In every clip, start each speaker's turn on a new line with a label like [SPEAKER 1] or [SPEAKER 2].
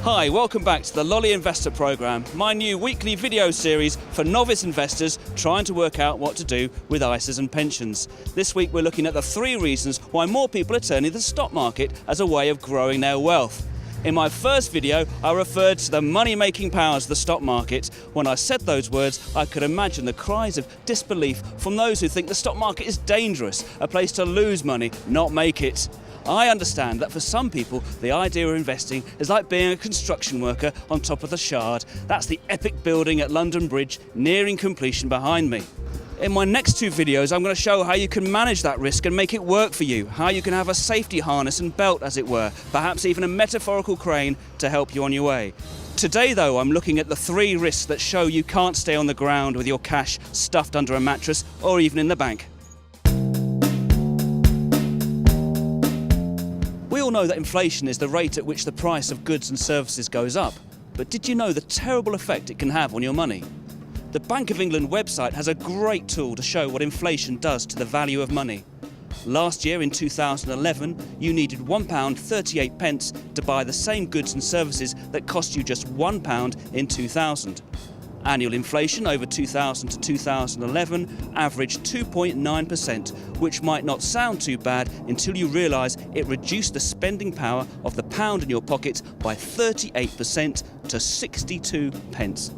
[SPEAKER 1] Hi, welcome back to the Lolly Investor Programme, my new weekly video series for novice investors trying to work out what to do with ISAs and pensions. This week we're looking at the 3 reasons why more people are turning to the stock market as a way of growing their wealth. In my first video, I referred to the money-making powers of the stock market. When I said those words, I could imagine the cries of disbelief from those who think the stock market is dangerous, a place to lose money, not make it. I understand that for some people, the idea of investing is like being a construction worker on top of the Shard. That's the epic building at London Bridge, nearing completion behind me. In my next 2 videos, I'm going to show how you can manage that risk and make it work for you, how you can have a safety harness and belt, as it were, perhaps even a metaphorical crane to help you on your way. Today, though, I'm looking at the 3 risks that show you can't stay on the ground with your cash stuffed under a mattress or even in the bank. We all know that inflation is the rate at which the price of goods and services goes up. But did you know the terrible effect it can have on your money? The Bank of England website has a great tool to show what inflation does to the value of money. Last year, in 2011, you needed £1.38 to buy the same goods and services that cost you just £1 in 2000. Annual inflation over 2000 to 2011 averaged 2.9%, which might not sound too bad until you realise it reduced the spending power of the pound in your pocket by 38% to 62 pence.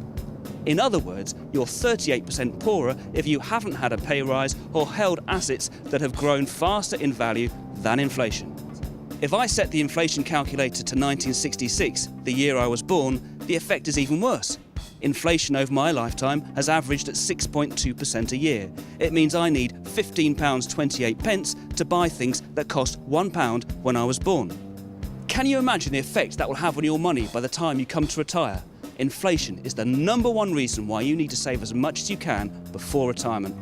[SPEAKER 1] In other words, you're 38% poorer if you haven't had a pay rise or held assets that have grown faster in value than inflation. If I set the inflation calculator to 1966, the year I was born, the effect is even worse. Inflation over my lifetime has averaged at 6.2% a year. It means I need £15.28 to buy things that cost £1 when I was born. Can you imagine the effect that will have on your money by the time you come to retire? Inflation is the #1 reason why you need to save as much as you can before retirement.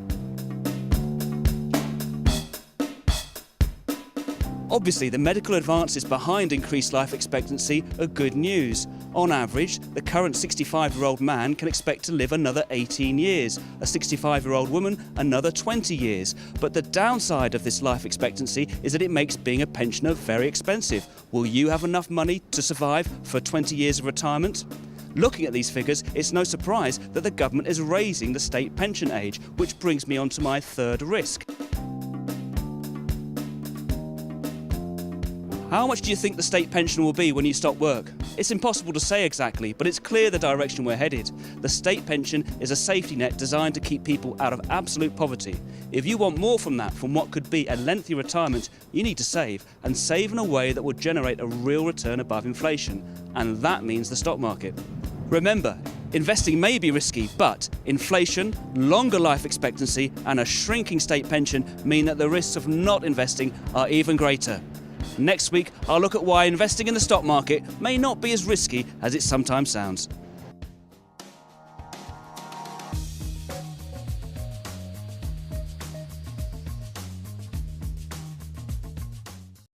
[SPEAKER 1] Obviously, the medical advances behind increased life expectancy are good news. On average, the current 65-year-old man can expect to live another 18 years, a 65-year-old woman another 20 years. But the downside of this life expectancy is that it makes being a pensioner very expensive. Will you have enough money to survive for 20 years of retirement? Looking at these figures, it's no surprise that the government is raising the state pension age, which brings me on to my 3rd risk. How much do you think the state pension will be when you stop work? It's impossible to say exactly, but it's clear the direction we're headed. The state pension is a safety net designed to keep people out of absolute poverty. If you want more from that, from what could be a lengthy retirement, you need to save, and save in a way that will generate a real return above inflation. And that means the stock market. Remember, investing may be risky, but inflation, longer life expectancy, and a shrinking state pension mean that the risks of not investing are even greater. Next week, I'll look at why investing in the stock market may not be as risky as it sometimes sounds.